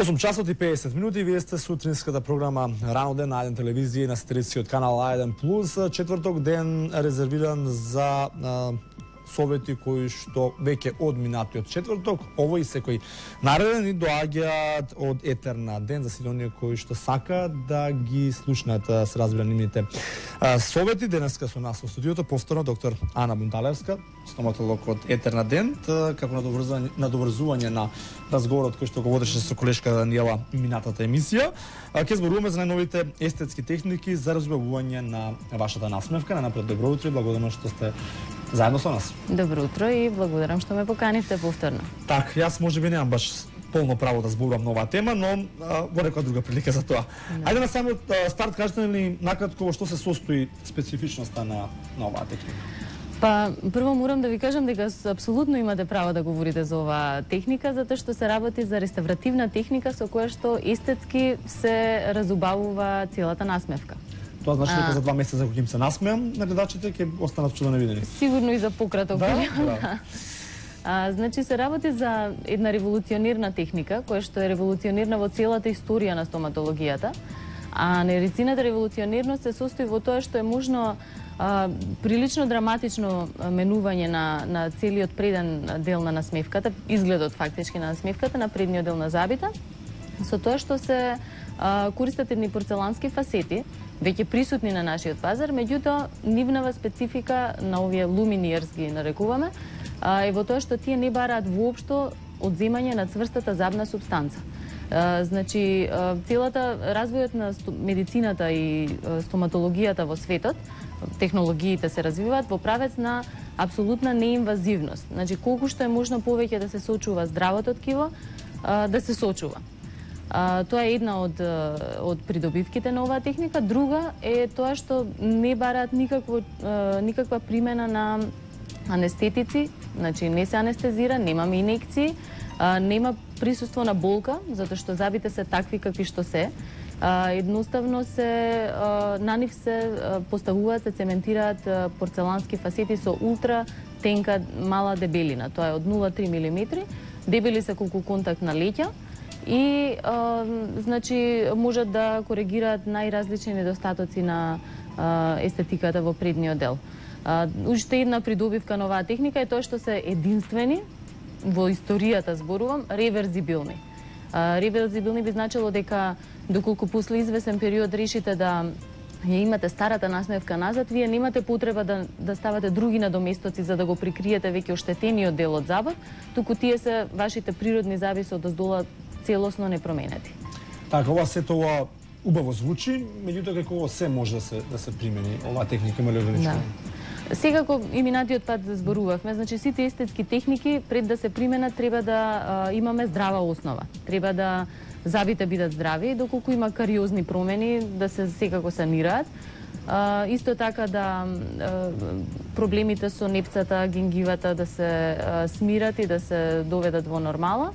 8 часот и 50 минути, вие сте сутринската програма Рано ден на Еден телевизија на сателитски од канал А1+, четврток ден резервиран за совети кои што веќе од минатиот четврток, овој и секој нареден и доаѓаат од Етер на ден за сите оние кои што сакаат да ги слушнат, се разбира, нивните совети. Денеска со нас во студиото повторно доктор Ана Бунталевска, стоматолог од Етер на ден, како надоврзување на разговорот кој што го водеше со колешка Даниела минатата емисија. Ќе зборуваме за најновите естетски техники за разубавување на вашата насмевка. Најнапред добро утро и благодарам што сте заедно со нас. Добро утро и благодарам што ме поканивте повторно. Так, јас можеби немам баш полно право да зборувам на оваа тема, но во некоја друга прилика за тоа. Ајде на самиот старт кажете ли накратко во што се состои специфичноста на оваа техника? Па, прво морам да ви кажам дека апсолутно имате право да говорите за оваа техника, затоа што се работи за реставративна техника со која што естетски се разубавува целата насмевка. Тоа значи дека за 2 месеца кога им се насмеам на гледачите ќе останат чудо невидени. Сигурно и за пократок период. Значи се работи за една револуционерна техника, која што е револуционерна во целата историја на стоматологијата. А медицината револуционерност се состои во тоа што е можно прилично драматично менување на целиот преден дел на насмевката, изгледот фактички на насмевката, на предниот дел на забите, со тоа што се користат едни порцелански фасети, веќе присутни на нашиот пазар, меѓутоа нивнава специфика на овие луминиерс ги нарекуваме, е во тоа што тие не бараат воопшто одземање на цврстата забна супстанца. Значи, целата развојот на медицината и стоматологијата во светот, технологиите се развиваат во правец на апсолутна неинвазивност. Значи, колку што е можно повеќе да се сочува здравото ткиво, да се сочува. Тоа е една од придобивките на оваа техника. Друга е тоа што не бараат никаква примена на анестетици, значи не се анестезира, немаме инекции, нема присуство на болка, затоа што забите се такви какви што се. Едноставно на нив се поставуваат, се цементираат порцелански фасети со ултра тенка мала дебелина. Тоа е од 0,3 мм, дебели се колку контакт на леќа и значи можат да коригираат најразлични недостатоци на естетиката во предниот дел. Уште една придобивка на оваа техника е тоа што се единствени во историјата, зборувам, реверзибилни. Реверзибилни би значило дека доколку после извесен период решите да ја имате старата насмевка назад, вие немате потреба да ставате други надоместоци за да го прикриете веќе оштетениот дел од забот, туку тие се вашите природни заби со одоздола целосно непроменети. Така, ова се тоа убаво звучи, меѓутоа како се може да се примени оваа техника, има ли ограничување? Секако и минатиот пат зборувавме, значи сите естетски техники пред да се применат треба да имаме здрава основа. Треба да забите бидат здрави, доколку има кариозни промени да се секако санираат. Исто така да проблемите со непцата, гингивата да се смират и да се доведат во нормала,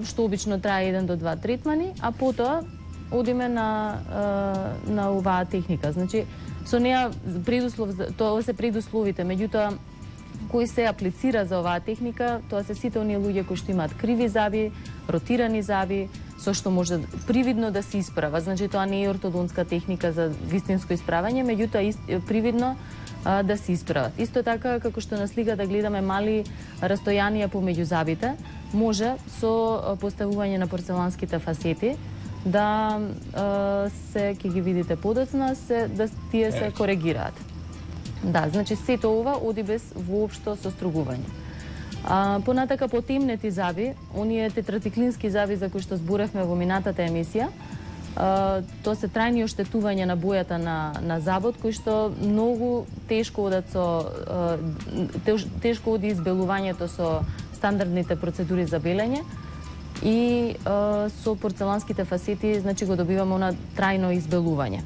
што обично трае 1 до 2 третмани, а потоа одиме на оваа техника. Значи, со неа тоа се предусловите, меѓутоа кој се аплицира за оваа техника, тоа се сите оние луѓе кои што имаат криви заби, ротирани заби, со што може привидно да се исправа. Значи тоа не е ортодонтска техника за вистинско исправање, меѓутоа привидно да се исправат. Исто така како што на сликата гледаме мали растојанија помеѓу забите, може со поставување на порцеланските фасети да ќе ги видите подоцна, да тие се коригираат. Да, значи сето ова оди без воопшто состругување. Понатака потемнети заби, оние тетрациклински заби за кои што зборевме во минатата емисија, тоа се трајни оштетување на бојата на забот, кои што многу тешко оди избелувањето со стандардните процедури за белење и со порцеланските фасети, значи го добиваме она трајно избелување.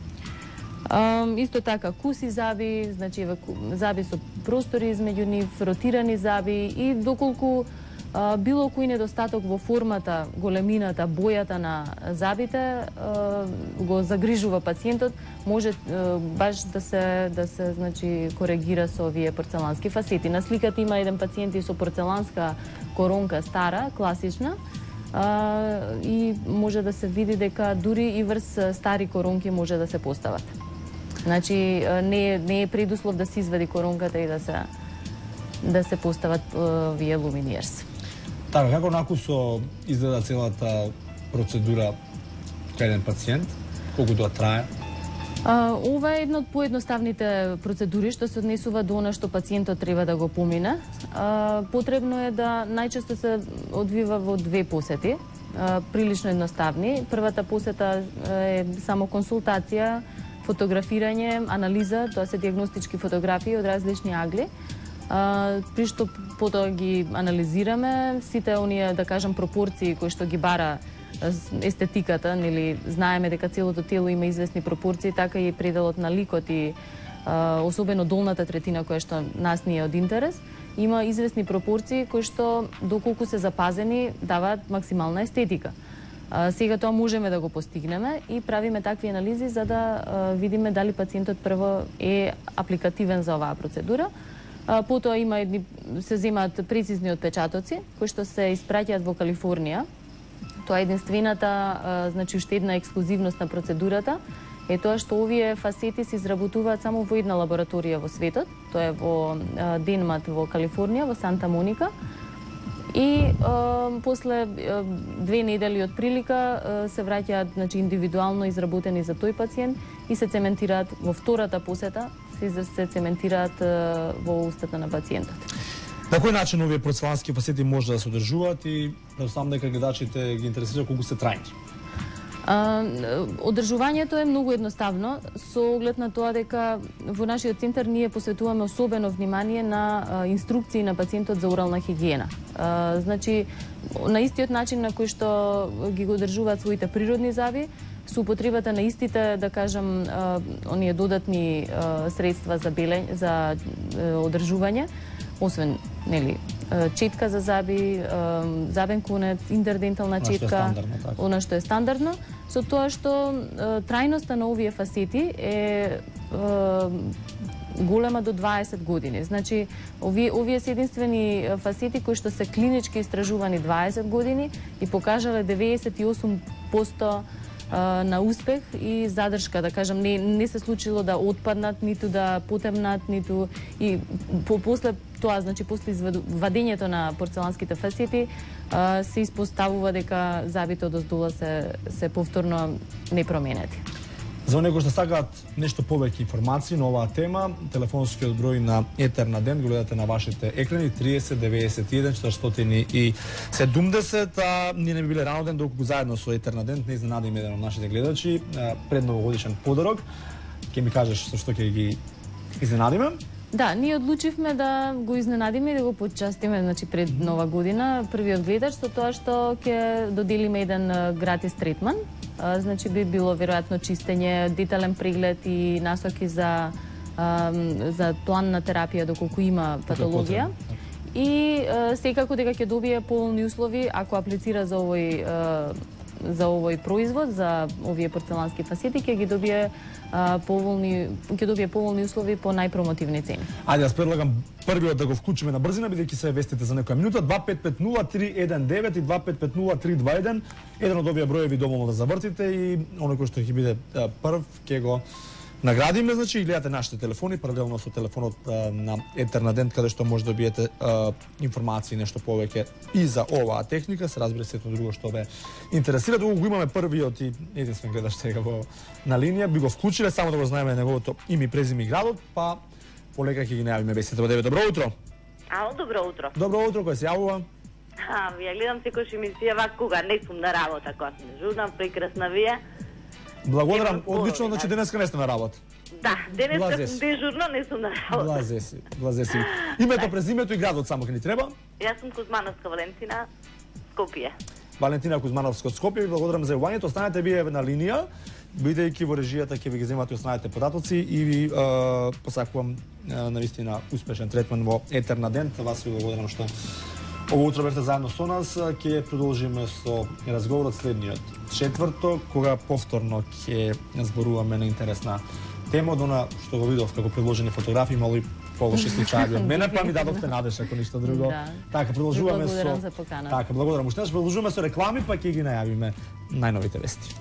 Исто така куси заби, значи заби со простори измеѓу нив, ротирани заби и доколку било кој недостаток во формата, големината, бојата на забите го загрижува пациентот, може баш да се значи коригира со овие порцелански фасети. На сликата има еден пациент со порцеланска коронка стара, класична, и може да се види дека дури и врз стари коронки може да се постават. Значи не е предуслов да се извади коронката и да се постават вие луминиерс. Така, како накусо изгледа целата процедура кај еден пациент? Колку тоа трае? Ова е една од поедноставните процедури што се однесува до она што пациентот треба да го помине. Потребно е да најчесто се одвива во две посети, прилично едноставни. Првата посета е само консултација, фотографирање, анализа, тоа се диагностички фотографии од различни агли, при што потоа ги анализираме сите оние, да кажам, пропорции кои што ги бара естетиката, нели знаеме дека целото тело има известни пропорции, така и пределот на ликот и особено долната третина која што нас ни е од интерес, има известни пропорции кои што доколку се запазени даваат максимална естетика. Сега тоа можеме да го постигнеме и правиме такви анализи за да видиме дали пациентот прво е апликативен за оваа процедура. Потоа се земаат прецизни отпечатоци кои што се испраќаат во Калифорнија. Тоа е единствената, значи уште една ексклузивност на процедурата е тоа што овие фасети се изработуваат само во една лабораторија во светот, тоа е во Денмат во Калифорнија, во Санта Моника. И после 2 недели од прилика се враќаат, значи, индивидуално изработени за тој пациент и се цементираат во втората посета, се цементираат во устата на пациентот. На кој начин овие порцелански фасети може да се одржуваат и предпоставам дека гледачите ги интересира колку се трајни? Одржувањето е многу едноставно, со оглед на тоа дека во нашиот центар ние посветуваме особено внимание на инструкции на пациентот за орална хигиена. Значи, на истиот начин на кој што ги го одржуваат своите природни заби, со употребата на истите, да кажам, оние додатни средства за одржување, освен, нели, четка за заби, забен конец, интердентална четка, она што е стандардно, со тоа што трајноста на овие фасети е голема до 20 години. Значи, овие се единствени фасети кои што се клинички истражувани 20 години и покажале 98% на успех и задршка, да кажам, не се случило да отпаднат, ниту да потемнат, ниту и после тоа, значи после вадењето на порцеланските фасети се испоставува дека забите одоздола се повторно непроменети. За оние кои што сакаат нешто повеќе информации на оваа тема, телефонскиот број на Етер на ден го гледате на вашите екрани 30 91 470, а ние не би биле рано ден доколку заедно со Етер на ден не изненадиме еден од нашите гледачи пред новогодишен подарок. Ќе ми кажеш со што ќе ги изненадиме? Да, ние одлучивме да го изненадиме и да го почастиме, значи, пред Нова година првиот гледач со тоа што ќе доделиме еден гратис третман. Значи би било веројатно чистење, детален преглед и насоки за план на терапија доколку има патологија. И секако дека ќе добие поволни услови ако аплицира за овој производ, за овие порцелански фасети, ќе добие поволни услови по најпромотивни цени. Ајде, јас предлагам првиот да го вклучиме на брзина, бидејќи се вестите за некоја минута. 2550-319 и 2550-321. Еден од овие броеви доволно да завртите и оној кој што ќе биде прв ќе го наградиме. Значи, гледате нашите телефони, паралелно со телефонот на Етер на ден, каде што може да добиете информации нешто повеќе и за оваа техника, се разбира сето друго што ве интересира. Доколку го имаме првиот и единствен гледаш сега на линија, би го вклучиле, само да го знаеме неговото име, презиме и градот, па полека ќе ги најавиме вестите во 9. Добро утро. Ало, добро утро. Добро утро, кој се јавува? Вие гледам секој емисија кога не сум на работа, кога сум дежурна, прекрасна вие. Благодарам, одлично, значи денеска не сте на работа. Да, денеска сум дежурно, не сум на работа. Блазе си. Името, презимето и градот само ќе ни треба? Јас сум Кузмановска Валентина, Скопје. Валентина Кузмановска од Скопје, благодарам за јавувањето. Останете вие на линија, бидејќи во режијата ќе ви ги земат и останете податоци и ви посакувам навистина успешен третман во Етер на ден. Вас ви благодарам што ово утро бевте заедно со нас. Ќе продолжиме со разговорот следниот четврток, кога повторно ќе зборуваме на интересна тема од она што го видов како приложени фотографии, мало и полоши случаи од мене, па ми дадовте надеж ако ништо друго. Да. Така, продолжуваме Благодарам со за поканата. Така, благодарам уште. Продолжуваме со реклами, па ќе ги најавиме најновите вести.